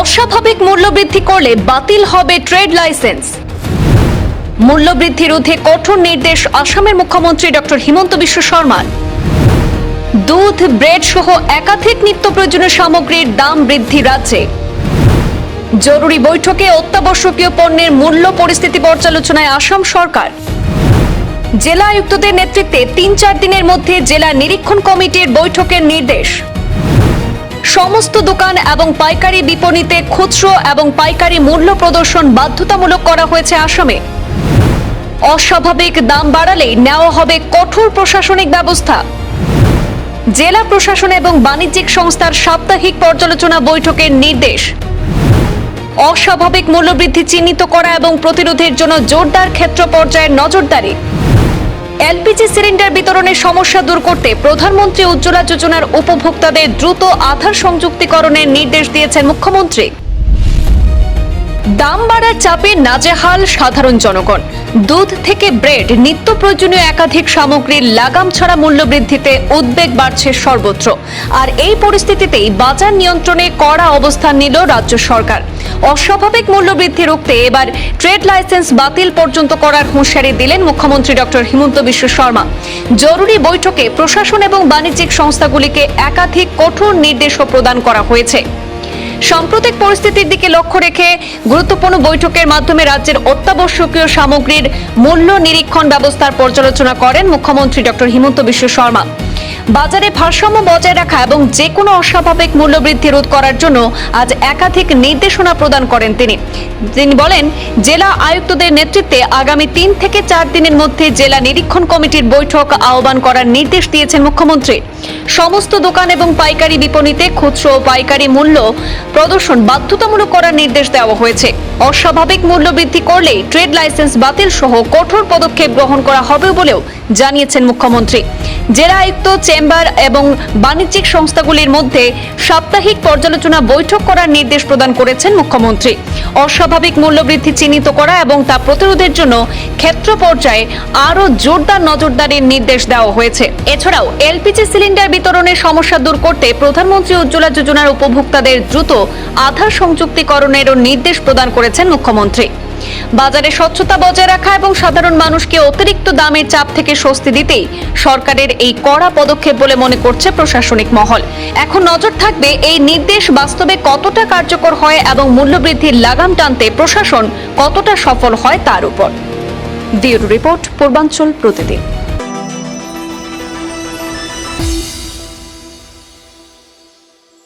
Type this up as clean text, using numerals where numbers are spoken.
অস্বাভাবিক মূল্যবৃদ্ধি করলে বাতিল হবে ট্রেড লাইসেন্স। মূল্যবৃদ্ধি রোধে কঠোর নির্দেশ আসামের মুখ্যমন্ত্রী ডক্টর হিমন্ত বিশ্ব শর্মার। দুধ, ব্রেড সহ একাধিক নিত্য প্রয়োজনীয় সামগ্রীর দাম বৃদ্ধি রাজ্যে। জরুরি বৈঠকে অত্যাবশ্যকীয় পণ্যের মূল্য পরিস্থিতি পর্যালোচনায় আসাম সরকার। জেলা আয়ুক্তদের নেতৃত্বে ৩-৪ দিনের মধ্যে জেলা নিরীক্ষণ কমিটির বৈঠকের নির্দেশ। সমস্ত দোকান এবং পাইকারি বিপণিতে খুচরো এবং পাইকারি মূল্য প্রদর্শন বাধ্যতামূলক করা হয়েছে আসামে। অস্বাভাবিক দাম বাড়ালেই নেওয়া হবে কঠোর প্রশাসনিক ব্যবস্থা। জেলা প্রশাসন এবং বাণিজ্যিক সংস্থার সাপ্তাহিক পর্যালোচনা বৈঠকের নির্দেশ। অস্বাভাবিক মূল্যবৃদ্ধি চিহ্নিত করা এবং প্রতিরোধের জন্য জোরদার ক্ষেত্র পর্যায়ের নজরদারি। এলপিজি সিলিন্ডার বিতরণের সমস্যা দূর করতে প্রধানমন্ত্রী উজ্জ্বলা যোজনার উপভোক্তাদের দ্রুত আধার সংযুক্তিকরণের নির্দেশ দিয়েছেন মুখ্যমন্ত্রী। দাম বাড়ার চাপে নাজেহাল সাধারণ জনগণ। দুধ থেকে ব্রেড, নিত্য প্রয়োজনীয় একাধিক সামগ্রীর লাগাম ছাড়া মূল্যবৃদ্ধিতে উদ্বেগ বাড়ছে সর্বত্র। আর এই পরিস্থিতিতেই বাজার নিয়ন্ত্রণে কড়া অবস্থান নিল রাজ্য সরকার। অস্বাভাবিক মূল্যবৃদ্ধি রুখতে এবার ট্রেড লাইসেন্স বাতিল পর্যন্ত করার হুঁশিয়ারি দিলেন মুখ্যমন্ত্রী ডক্টর হিমন্ত বিশ্ব শর্মা। জরুরি বৈঠকে প্রশাসন এবং বাণিজ্যিক সংস্থাগুলিকে একাধিক কঠোর নির্দেশও প্রদান করা হয়েছে। সাম্প্রতিক পরিস্থিতির দিকে লক্ষ্য রেখে গুরুত্বপূর্ণ বৈঠকের মাধ্যমে রাজ্যের অত্যাবশ্যকীয় সামগ্রীর মূল্য নিরীক্ষণ ব্যবস্থার পর্যালোচনা করেন মুখ্যমন্ত্রী ডক্টর হিমন্ত বিশ্ব শর্মা। বাজারে ভারসাম্য বজায় রাখা এবং যে কোনো অস্বাভাবিক মূল্যবৃদ্ধি রোধ করার জন্য আজ একাধিক নির্দেশনা প্রদান করেন তিনি বলেন, জেলা আয়ুক্তদের নেতৃত্বে আগামী ৩ থেকে ৪ দিনের মধ্যে জেলা নিরীক্ষণ কমিটির বৈঠক আহ্বান করার নির্দেশ দিয়েছেন মুখ্যমন্ত্রী। সমস্ত দোকান এবং পাইকারি বিপণিতে খুচরো ও পাইকারি মূল্য প্রদর্শন বাধ্যতামূলক করার নির্দেশ দেওয়া হয়েছে। অস্বাভাবিক মূল্য বৃদ্ধি করলে ট্রেড লাইসেন্স বাতিল সহ কঠোর পদক্ষেপ গ্রহণ করা হবে বলেও জানিয়েছেন মুখ্যমন্ত্রী। জেলা আয়ুক্ত, চেম্বার এবং বাণিজ্যিক সংস্থাগুলির মধ্যে সাপ্তাহিক পর্যালোচনা বৈঠক করার নির্দেশ প্রদান করেছেন মুখ্যমন্ত্রী। অস্বাভাবিক মূল্যবৃদ্ধি চিহ্নিত করা এবং তা প্রতিরোধের জন্য ক্ষেত্র পর্যায়ে আরও জোরদার নজরদারির নির্দেশ দেওয়া হয়েছে। এছাড়াও এলপিজি সিলিন্ডার বিতরণের সমস্যা দূর করতে প্রধানমন্ত্রী উজ্জ্বলা যোজনার উপভোক্তাদের দ্রুত আধার সংযুক্তিকরণেরও নির্দেশ প্রদান করেছেন মুখ্যমন্ত্রী। বাজারে স্বচ্ছতা বজায় রাখা এবং সাধারণ মানুষকে অতিরিক্ত দামের চাপ থেকে স্বস্তি দিতেই সরকারের এই কড়া পদক্ষেপ বলে মনে করছে প্রশাসনিক মহল। এখন নজর থাকবে এই নির্দেশ বাস্তবে কতটা কার্যকর হয় এবং মূল্যবৃদ্ধির লাগাম টানতে প্রশাসন কতটা সফল হয় তার উপর। ব্যুরো রিপোর্ট, পূর্বাঞ্চল প্রতিদিন।